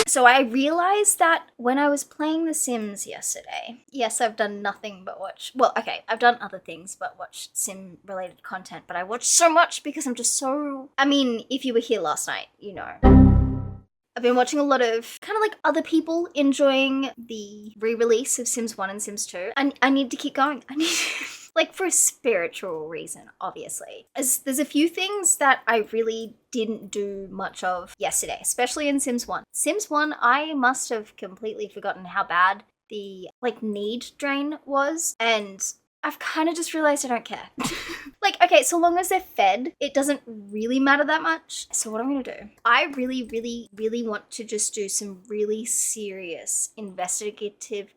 So I realized that when I was playing The Sims yesterday, yes, I've done nothing but watch, well, okay, I've done other things but watch sim related content, but I watched so much because I'm just so, I mean, if you were here last night, you know. I've been watching a lot of kind of like other people enjoying the re-release of Sims 1 and Sims 2. And I need to keep going. I need like for a spiritual reason, obviously. As there's a few things that I really didn't do much of yesterday, especially in Sims 1. Sims 1, I must have completely forgotten how bad the like need drain was, and I've kind of just realized I don't care. Like, okay, so long as they're fed, it doesn't really matter that much. So what I'm gonna do, I really want to just do some really serious investigative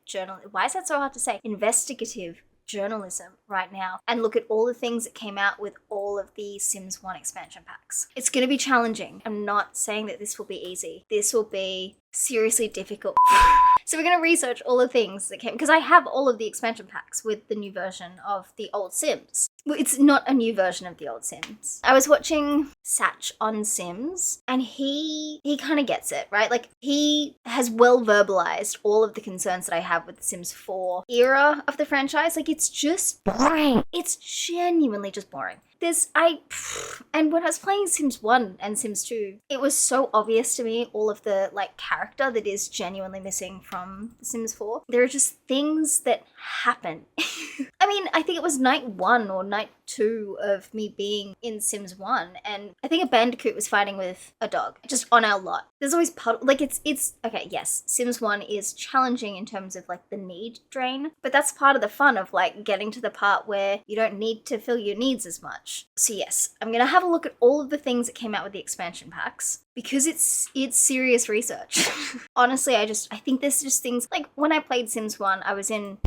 why is that so hard to say? Investigative journalism right now and look at all the things that came out with all of the Sims 1 expansion packs. It's going to be challenging. I'm not saying that this will be easy. This will be seriously difficult. So we're going to research all the things that came, because I have all of the expansion packs with the new version of the old Sims. Well, it's not a new version of the old Sims. I was watching Satch on Sims, and he kind of gets it, right? Like, he has well verbalized all of the concerns that I have with the Sims 4 era of the franchise. Like, it's just boring. It's genuinely just boring. And when I was playing Sims 1 and Sims 2, it was so obvious to me all of the like character that is genuinely missing from The Sims 4. There are just things that happen. I mean, I think it was night 1 or night 2 of me being in Sims 1, and I think a bandicoot was fighting with a dog just on our lot. There's always like it's okay, yes, Sims 1 is challenging in terms of like the need drain, but that's part of the fun of like getting to the part where you don't need to fill your needs as much. So yes, I'm gonna have a look at all of the things that came out with the expansion packs, because it's serious research. Honestly, I think there's just things like when I played Sims 1, I was in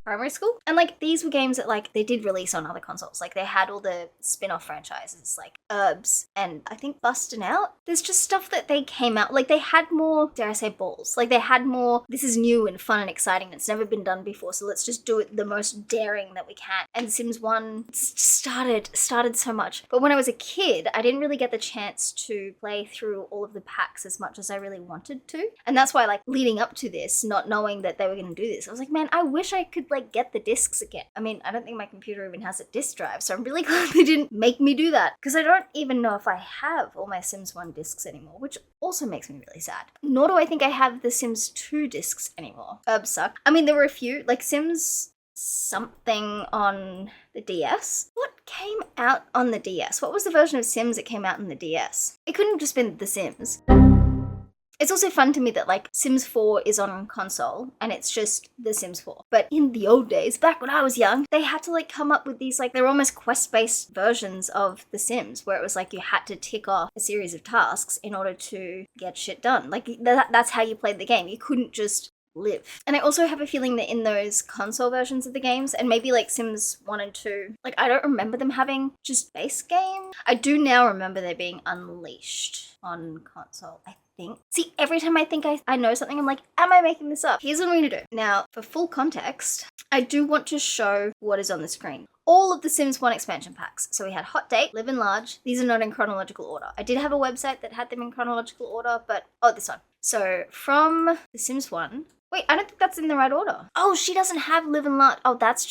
primary school, and like these were games that like they did release on other consoles. Like they had all the spin-off franchises like Herbs and I think Bustin' Out. There's just stuff that they came out, like they had more, dare I say, balls. Like they had more, this is new and fun and exciting, it's never been done before, so let's just do it the most daring that we can. And Sims 1 started so much. But when I was a kid, I didn't really get the chance to play through all of the packs as much as I really wanted to. And that's why, like, leading up to this, not knowing that they were going to do this, I was like, man, I wish I could like get the discs again. I mean, I don't think my computer even has a disc drive, so I'm really glad they didn't make me do that, because I don't even know if I have all my Sims 1 discs anymore, which also makes me really sad. Nor do I think I have the Sims 2 discs anymore. Herbs suck. I mean, there were a few, like Sims something on the DS. What came out on the DS? What was the version of Sims that came out on the DS? It couldn't have just been The Sims. It's also fun to me that like Sims 4 is on console and it's just The Sims 4. But in the old days, back when I was young, they had to like come up with these like, they're almost quest-based versions of The Sims, where it was like you had to tick off a series of tasks in order to get shit done. Like that's how you played the game. You couldn't just live. And I also have a feeling that in those console versions of the games, and maybe like Sims 1 and 2, like I don't remember them having just base game. I do now remember there being Unleashed on console, I think. See, every time I think I know something, I'm like, am I making this up? Here's what I'm going to do. Now, for full context, I do want to show what is on the screen. All of the Sims 1 expansion packs. So we had Hot Date, Live and Large. These are not in chronological order. I did have a website that had them in chronological order, but, oh, this one. So from The Sims 1, wait, I don't think that's in the right order. Oh, she doesn't have Live and Large. Oh, that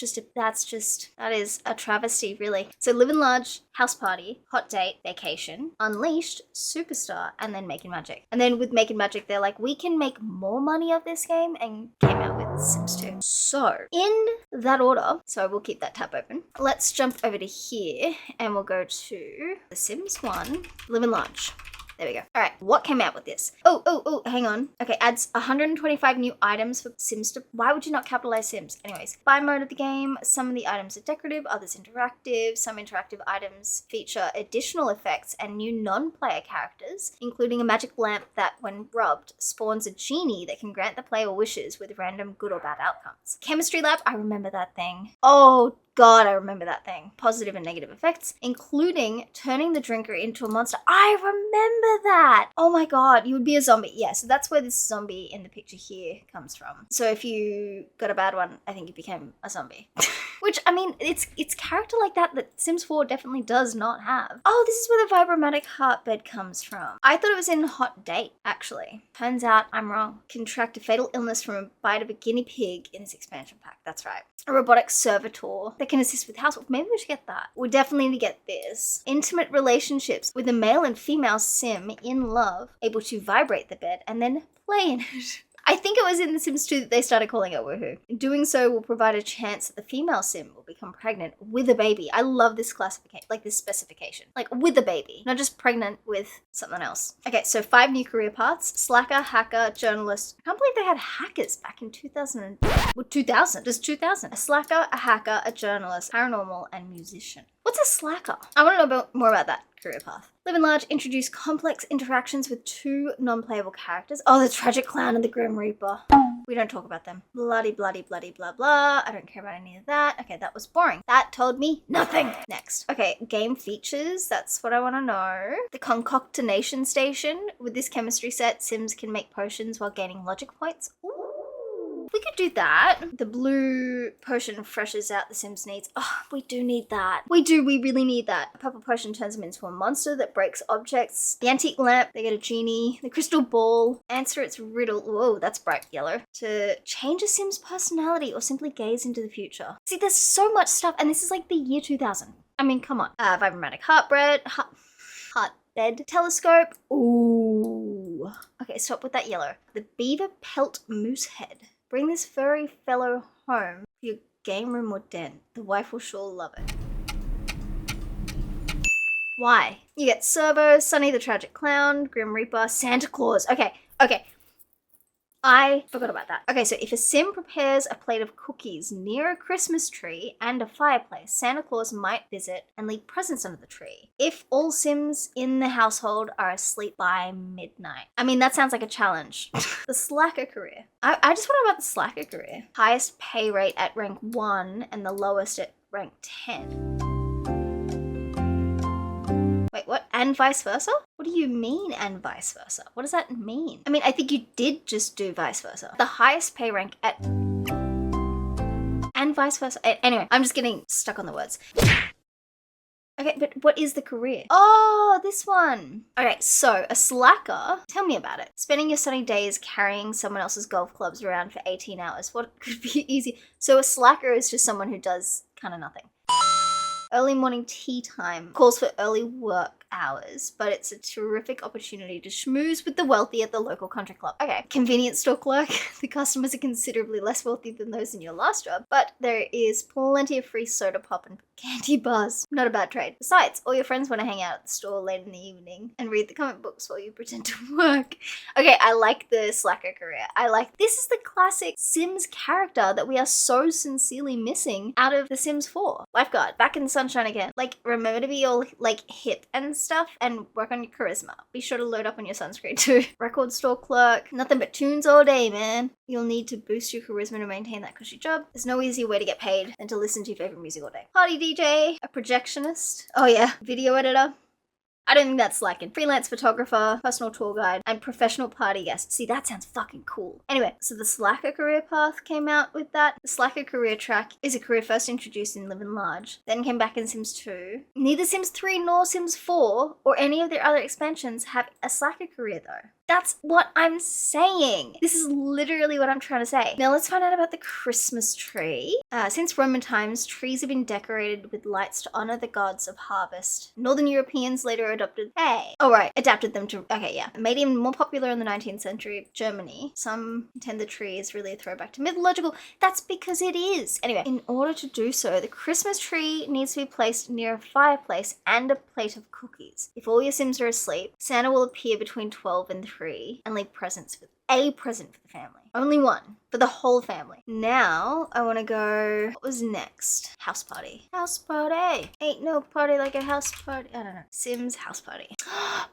is a travesty, really. So Live and Large, House Party, Hot Date, Vacation, Unleashed, Superstar, and then Making Magic. And then with Making Magic, they're like, we can make more money of this game, and came out with Sims 2. So in that order, so we'll keep that tab open. Let's jump over to here and we'll go to The Sims 1, Live and Large. There we go. All right, what came out with this? Oh, hang on. Okay, adds 125 new items for Sims to... Why would you not capitalize Sims? Anyways, buy mode of the game. Some of the items are decorative, others interactive. Some interactive items feature additional effects and new non-player characters, including a magic lamp that, when rubbed, spawns a genie that can grant the player wishes with random good or bad outcomes. Chemistry lab, I remember that thing. Oh, God, I remember that thing. Positive and negative effects, including turning the drinker into a monster. I remember that. Oh my God, you would be a zombie. Yeah, so that's where this zombie in the picture here comes from. So if you got a bad one, I think you became a zombie. Which, I mean, it's character like that Sims 4 definitely does not have. Oh, this is where the vibromatic heartbed comes from. I thought it was in Hot Date, actually. Turns out I'm wrong. Contract a fatal illness from a bite of a guinea pig in this expansion pack. That's right. A robotic servitor that can assist with housework. Maybe we should get that. We definitely need to get this. Intimate relationships with a male and female sim in love, able to vibrate the bed and then play in it. I think it was in The Sims 2 that they started calling it woohoo. Doing so will provide a chance that the female sim will become pregnant with a baby. I love this classification, like this specification. Like with a baby, not just pregnant with something else. Okay, so 5 new career paths: slacker, hacker, journalist. I can't believe they had hackers back in 2000. Well, 2000, just 2000. A slacker, a hacker, a journalist, paranormal, and musician. What's a slacker? I want to know more about that career path. Live and Large introduce complex interactions with 2 non-playable characters. Oh, the Tragic Clown and the Grim Reaper. We don't talk about them. Bloody, bloody, bloody, blah, blah. I don't care about any of that. Okay, that was boring. That told me nothing. Next. Okay, game features. That's what I want to know. The concoctination station. With this chemistry set, Sims can make potions while gaining logic points. Ooh. We could do that. The blue potion freshes out the Sims' needs. Oh, we do need that. We really need that. A purple potion turns them into a monster that breaks objects. The antique lamp, they get a genie. The crystal ball, answer its riddle. Whoa, that's bright yellow. To change a Sim's personality or simply gaze into the future. See, there's so much stuff, and this is like the year 2000. I mean, come on. Vibromatic heartbed telescope. Ooh. Okay, stop with that yellow. The beaver pelt moose head. Bring this furry fellow home for your game room or den. The wife will sure love it. Why? You get Servo, Sonny the Tragic Clown, Grim Reaper, Santa Claus. Okay. I forgot about that. Okay, so if a sim prepares a plate of cookies near a Christmas tree and a fireplace, Santa Claus might visit and leave presents under the tree. If all Sims in the household are asleep by midnight. I mean, that sounds like a challenge. The slacker career. I just want to know about the slacker career. Highest pay rate at rank 1 and the lowest at rank 10. Wait, what? And vice versa? What do you mean, and vice versa? What does that mean? I mean, I think you did just do vice versa. The highest pay rank at... and vice versa. Anyway, I'm just getting stuck on the words. Okay, but what is the career? Oh, this one. Okay, so a slacker, tell me about it. Spending your sunny days carrying someone else's golf clubs around for 18 hours. What could be easy? So a slacker is just someone who does kind of nothing. Early morning tea time calls for early work hours, but it's a terrific opportunity to schmooze with the wealthy at the local country club. Okay, convenience store clerk. The customers are considerably less wealthy than those in your last job, but there is plenty of free soda pop and candy bars. Not a bad trade. Besides, all your friends want to hang out at the store late in the evening and read the comic books while you pretend to work. Okay, I like the slacker career. This is the classic Sims character that we are so sincerely missing out of The Sims 4. Lifeguard, back in the sunshine again. Like, remember to be all, like, hip and stuff and work on your charisma. Be sure to load up on your sunscreen too. Record store clerk. Nothing but tunes all day, man. You'll need to boost your charisma to maintain that cushy job. There's no easier way to get paid than to listen to your favorite music all day. Party DJ, a projectionist. Oh yeah, video editor. I don't think that's slacking. Freelance photographer, personal tour guide, and professional party guest. See, that sounds fucking cool. Anyway, so the slacker career path came out with that. The slacker career track is a career first introduced in Live and Large, then came back in Sims 2. Neither Sims 3 nor Sims 4 or any of their other expansions have a slacker career though. That's what I'm saying. This is literally what I'm trying to say. Now let's find out about the Christmas tree. Since Roman times, trees have been decorated with lights to honor the gods of harvest. Northern Europeans later adopted them to, made even more popular in the 19th century. Germany. Some contend the tree is really a throwback to mythological. That's because it is. Anyway, in order to do so, the Christmas tree needs to be placed near a fireplace and a plate of cookies. If all your Sims are asleep, Santa will appear between 12 and 3 and leave a present for the family. Only one. For the whole family. Now, I want to go... What was next? House party. House party. Ain't no party like a house party. I don't know. Sims house party.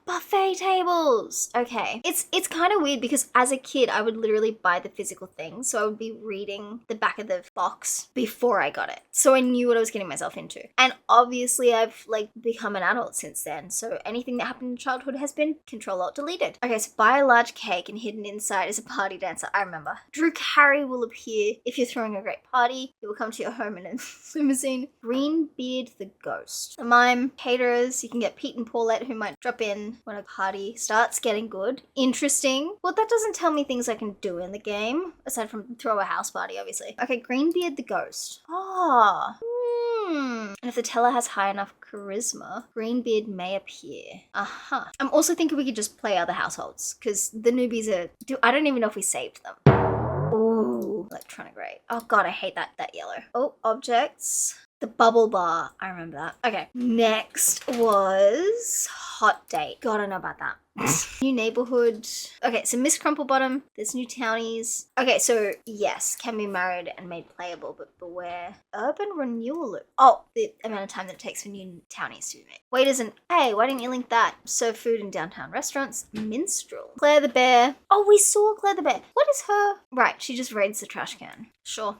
Buffet tables. Okay. It's kind of weird because as a kid, I would literally buy the physical thing. So I would be reading the back of the box before I got it. So I knew what I was getting myself into. And obviously, I've like become an adult since then. So anything that happened in childhood has been Control-Alt-Deleted. Okay, so buy a large cake and hidden inside is a party dancer. I remember. Drew Carey will appear if you're throwing a great party. He will come to your home in a limousine. Greenbeard the ghost. The mime. Caterers. You can get Pete and Paulette who might drop in when a party starts getting good. Interesting. Well, that doesn't tell me things I can do in the game, aside from throw a house party, obviously. Okay, Greenbeard the ghost. Ah. And if the teller has high enough charisma, Greenbeard may appear. I'm also thinking we could just play other households, because the newbies are... I don't even know if we saved them. Ooh, electronic rate. Oh god, I hate that yellow. Oh, objects. The bubble bar. I remember that. Okay. Next was hot date. Gotta know about that. New neighborhood. Okay, so Miss Crumplebottom. There's new townies. Okay, so yes, can be married and made playable, but beware. Urban renewal loop. Oh, the amount of time that it takes for new townies to be made. Wait, isn't... Hey, why didn't you link that? Serve food in downtown restaurants. Minstrel. Claire the bear. Oh, we saw Claire the bear. What is her... Right, she just raids the trash can. Sure.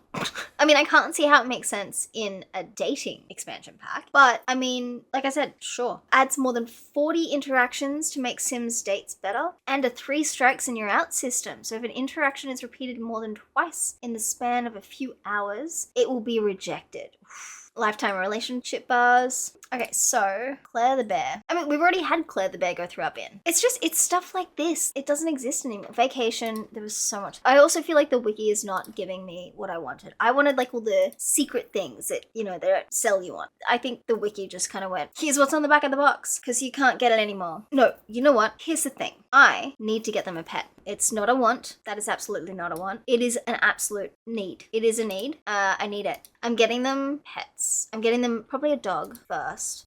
I mean, I can't see how it makes sense in a dating expansion pack, but I mean, like I said, sure. Adds more than 40 interactions to make Sims dates better, and a 3 strikes and you're out system. So if an interaction is repeated more than twice in the span of a few hours, it will be rejected. Lifetime relationship bars. Okay, so Claire the bear. I mean, we've already had Claire the bear go through our bin. It's stuff like this. It doesn't exist anymore. Vacation, there was so much. I also feel like the wiki is not giving me what I wanted. I wanted like all the secret things that, you know, they don't sell you on. I think the wiki just kind of went, here's what's on the back of the box, because you can't get it anymore. No, you know what? Here's the thing. I need to get them a pet. It's not a want. That is absolutely not a want. It is an absolute need. It is a need. I need it. I'm getting them pets. I'm getting them probably a dog first.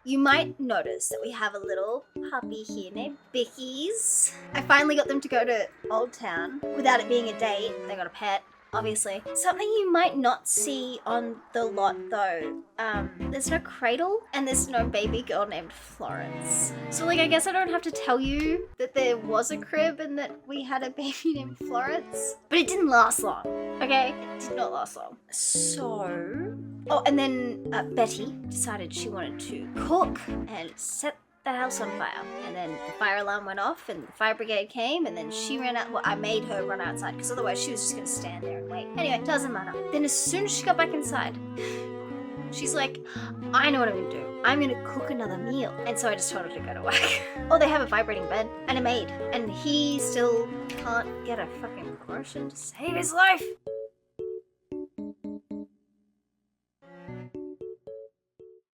You might notice that we have a little puppy here named Bickies. I finally got them to go to Old Town without it being a date. They got a pet, obviously. Something you might not see on the lot though. There's no cradle and there's no baby girl named Florence. So like, I guess I don't have to tell you that there was a crib and that we had a baby named Florence. But it didn't last long, okay? It did not last long. So... Oh, and then Betty decided she wanted to cook and set the house on fire. And then the fire alarm went off and the fire brigade came and then she ran out. Well, I made her run outside because otherwise she was just going to stand there and wait. Anyway, doesn't matter. Then as soon as she got back inside, she's like, I know what I'm going to do. I'm going to cook another meal. And so I just told her to go to work. Oh, they have a vibrating bed and a maid. And he still can't get a fucking promotion to save his life.